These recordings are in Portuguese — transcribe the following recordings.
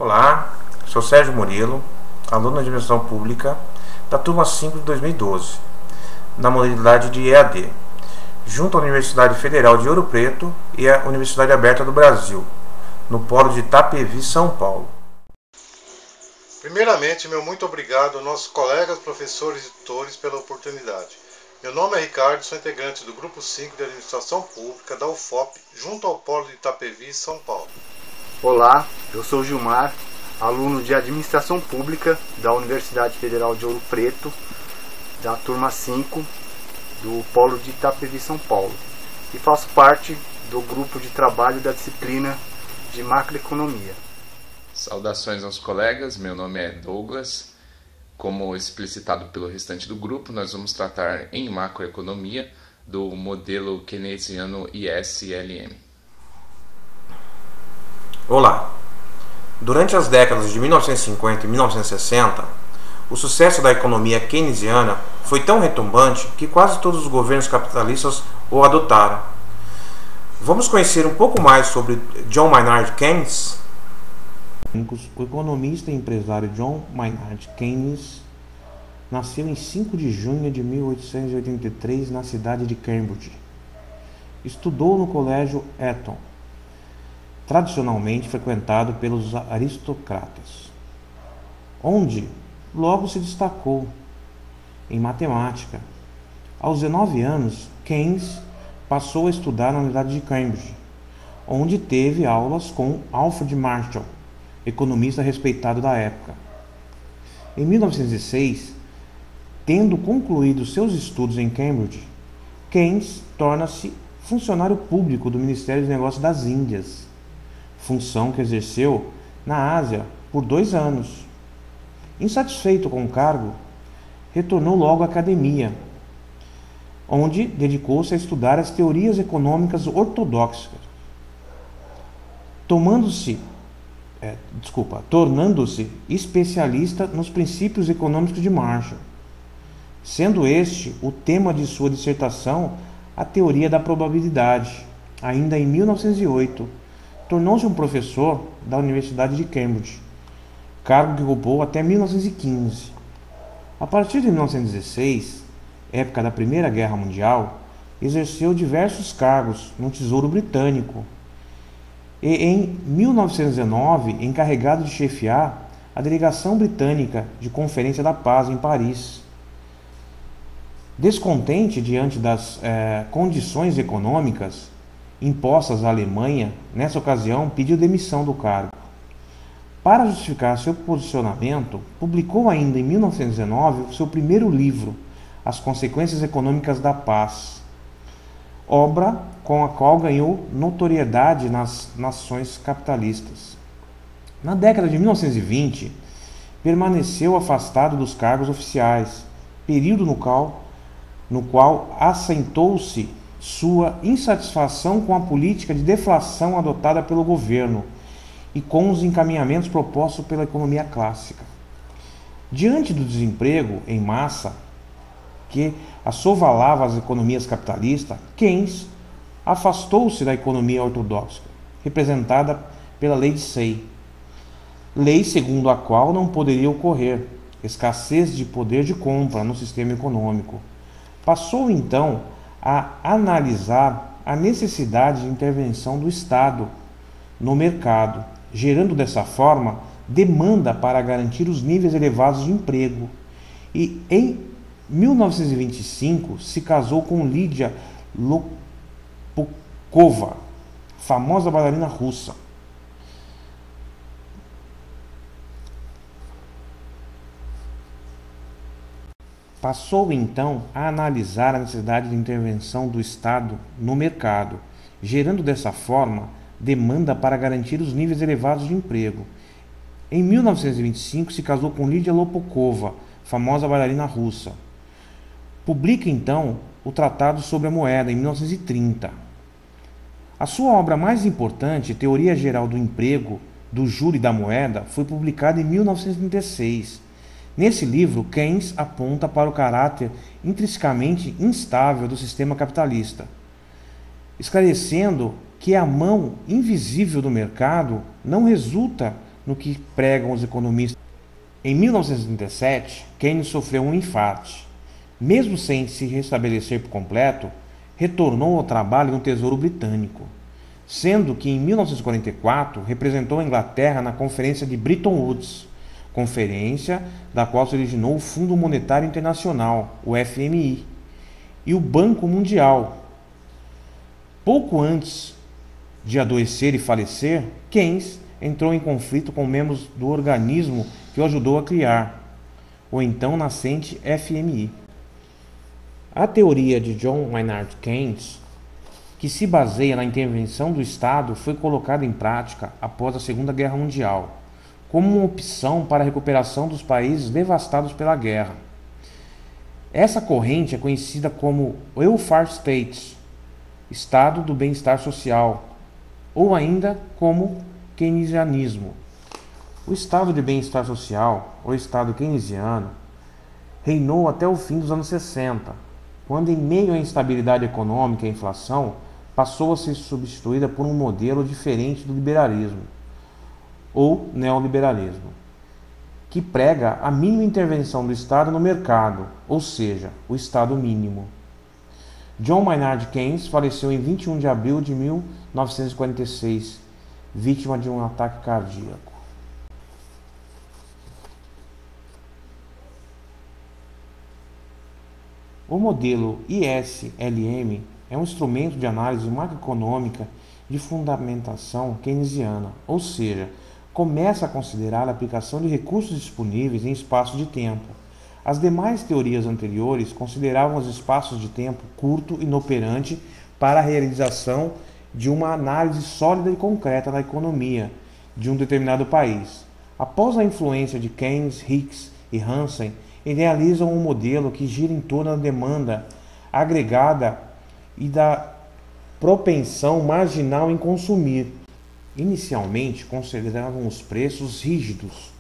Olá, sou Sérgio Murilo, aluno de Administração Pública da turma 5 de 2012, na modalidade de EAD, junto à Universidade Federal de Ouro Preto e à Universidade Aberta do Brasil, no polo de Itapevi, São Paulo. Primeiramente, meu muito obrigado aos nossos colegas, professores e tutores pela oportunidade. Meu nome é Ricardo, sou integrante do Grupo 5 de Administração Pública da UFOP, junto ao polo de Itapevi, São Paulo. Olá, eu sou Gilmar, aluno de Administração Pública da Universidade Federal de Ouro Preto, da turma 5 do polo de Itapevi, São Paulo, e faço parte do grupo de trabalho da disciplina de Macroeconomia. Saudações aos colegas, meu nome é Douglas. Como explicitado pelo restante do grupo, nós vamos tratar em macroeconomia do modelo keynesiano ISLM. Olá! Durante as décadas de 1950 e 1960, o sucesso da economia keynesiana foi tão retumbante que quase todos os governos capitalistas o adotaram. Vamos conhecer um pouco mais sobre John Maynard Keynes? O economista e empresário John Maynard Keynes nasceu em 5 de junho de 1883 na cidade de Cambridge. Estudou no colégio Eton, tradicionalmente frequentado pelos aristocratas, onde logo se destacou em matemática. Aos 19 anos, Keynes passou a estudar na Universidade de Cambridge, onde teve aulas com Alfred Marshall, economista respeitado da época. Em 1906, tendo concluído seus estudos em Cambridge, Keynes torna-se funcionário público do Ministério dos Negócios das Índias, função que exerceu na Ásia por 2 anos. Insatisfeito com o cargo, retornou logo à academia, onde dedicou-se a estudar as teorias econômicas ortodoxas, tornando-se especialista nos princípios econômicos de Marshall, sendo este o tema de sua dissertação, a teoria da probabilidade. Ainda em 1908, tornou-se um professor da Universidade de Cambridge, cargo que ocupou até 1915. A partir de 1916, época da Primeira Guerra Mundial, exerceu diversos cargos no Tesouro Britânico, e em 1919 encarregado de chefiar a delegação britânica de Conferência da Paz em Paris. Descontente diante das condições econômicas impostas à Alemanha, nessa ocasião pediu demissão do cargo. Para justificar seu posicionamento, publicou ainda em 1919 o seu primeiro livro, As Consequências Econômicas da Paz, obra com a qual ganhou notoriedade nas nações capitalistas. Na década de 1920, permaneceu afastado dos cargos oficiais, período no qual assentou-se sua insatisfação com a política de deflação adotada pelo governo e com os encaminhamentos propostos pela economia clássica. Diante do desemprego em massa que assovalava as economias capitalistas, Keynes afastou-se da economia ortodoxa, representada pela Lei de Say, lei segundo a qual não poderia ocorrer escassez de poder de compra no sistema econômico. Passou então a analisar a necessidade de intervenção do Estado no mercado, gerando dessa forma demanda para garantir os níveis elevados de emprego. E em 1925 se casou com Lídia Lopukova, famosa bailarina russa. Passou então a analisar a necessidade de intervenção do Estado no mercado, gerando dessa forma demanda para garantir os níveis elevados de emprego. Em 1925 se casou com Lídia Lopukova, famosa bailarina russa. Publica então o Tratado sobre a Moeda em 1930. A sua obra mais importante, Teoria Geral do Emprego, do Juro e da Moeda, foi publicada em 1936. Nesse livro, Keynes aponta para o caráter intrinsecamente instável do sistema capitalista, esclarecendo que a mão invisível do mercado não resulta no que pregam os economistas. Em 1937, Keynes sofreu um infarte. Mesmo sem se restabelecer por completo, retornou ao trabalho no Tesouro Britânico, sendo que em 1944 representou a Inglaterra na Conferência de Bretton Woods, conferência da qual se originou o Fundo Monetário Internacional, o FMI, e o Banco Mundial. Pouco antes de adoecer e falecer, Keynes entrou em conflito com membros do organismo que o ajudou a criar, o então nascente FMI. A teoria de John Maynard Keynes, que se baseia na intervenção do Estado, foi colocada em prática após a Segunda Guerra Mundial, como uma opção para a recuperação dos países devastados pela guerra. Essa corrente é conhecida como Welfare State, Estado do Bem-Estar Social, ou ainda como keynesianismo. O estado de bem-estar social, ou estado keynesiano, reinou até o fim dos anos 60, quando, em meio à instabilidade econômica e à inflação, passou a ser substituída por um modelo diferente do liberalismo, ou neoliberalismo, que prega a mínima intervenção do Estado no mercado, ou seja, o Estado mínimo. John Maynard Keynes faleceu em 21 de abril de 1946, vítima de um ataque cardíaco. O modelo ISLM é um instrumento de análise macroeconômica de fundamentação keynesiana, ou seja, começa a considerar a aplicação de recursos disponíveis em espaço de tempo. As demais teorias anteriores consideravam os espaços de tempo curto e inoperante para a realização de uma análise sólida e concreta da economia de um determinado país. Após a influência de Keynes, Hicks e Hansen, idealizam um modelo que gira em torno da demanda agregada e da propensão marginal em consumir. Inicialmente, consideravam os preços rígidos.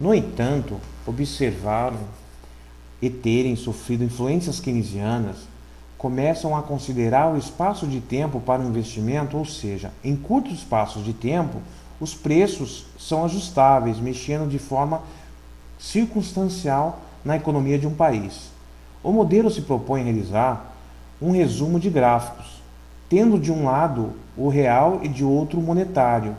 No entanto, observaram e terem sofrido influências keynesianas, começam a considerar o espaço de tempo para o investimento, ou seja, em curtos espaços de tempo, os preços são ajustáveis, mexendo de forma circunstancial na economia de um país. O modelo se propõe a realizar um resumo de gráficos, tendo de um lado o real e de outro o monetário.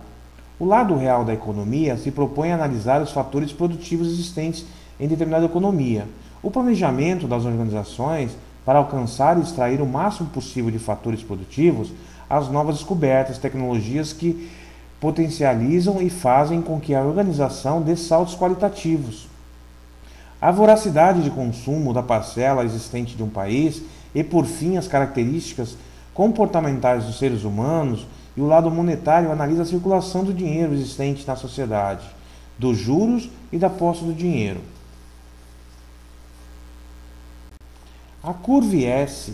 O lado real da economia se propõe a analisar os fatores produtivos existentes em determinada economia. O planejamento das organizações para alcançar e extrair o máximo possível de fatores produtivos, as novas descobertas, tecnologias que potencializam e fazem com que a organização dê saltos qualitativos. A voracidade de consumo da parcela existente de um país e, por fim, as características comportamentais dos seres humanos, e o lado monetário analisa a circulação do dinheiro existente na sociedade, dos juros e da posse do dinheiro. A curva IS,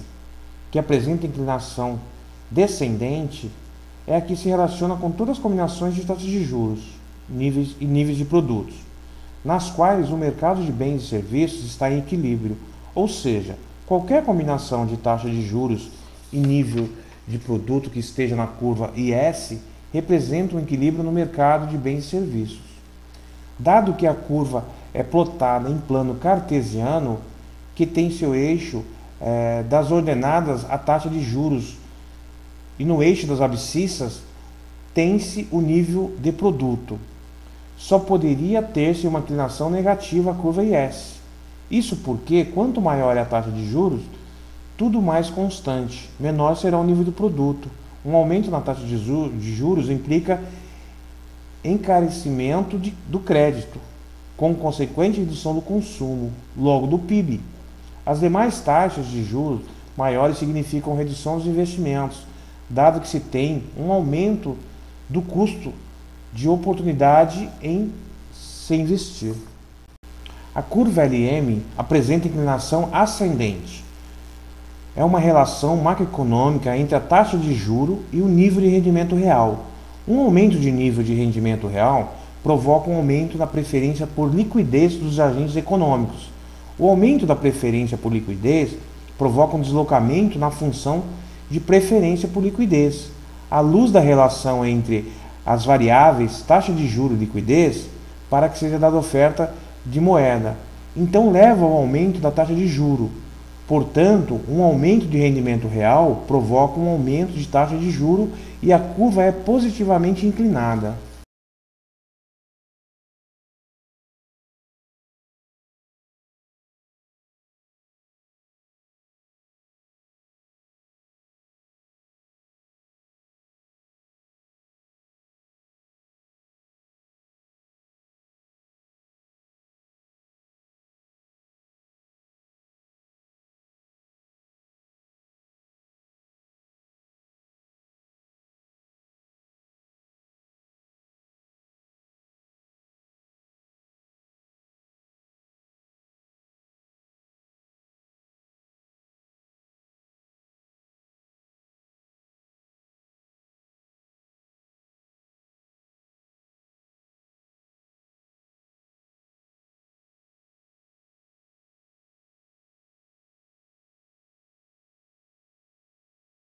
que apresenta inclinação descendente, é a que se relaciona com todas as combinações de taxas de juros níveis de produtos, nas quais o mercado de bens e serviços está em equilíbrio, ou seja, qualquer combinação de taxa de juros e nível de produto que esteja na curva IS representa um equilíbrio no mercado de bens e serviços. Dado que a curva é plotada em plano cartesiano, que tem seu eixo das ordenadas à taxa de juros, e no eixo das abscissas tem-se o nível de produto. Só poderia ter-se uma inclinação negativa à curva IS. Isso porque, quanto maior é a taxa de juros, tudo mais constante, menor será o nível do produto. Um aumento na taxa de juros implica encarecimento do crédito, com consequente redução do consumo, logo do PIB. As demais taxas de juros maiores significam redução dos investimentos, dado que se tem um aumento do custo de oportunidade em se investir. A curva LM apresenta inclinação ascendente. É uma relação macroeconômica entre a taxa de juro e o nível de rendimento real. Um aumento de nível de rendimento real provoca um aumento da preferência por liquidez dos agentes econômicos. O aumento da preferência por liquidez provoca um deslocamento na função de preferência por liquidez. À luz da relação entre as variáveis taxa de juros e liquidez para que seja dada oferta de moeda. Então leva ao aumento da taxa de juro. Portanto, um aumento de rendimento real provoca um aumento de taxa de juro e a curva é positivamente inclinada.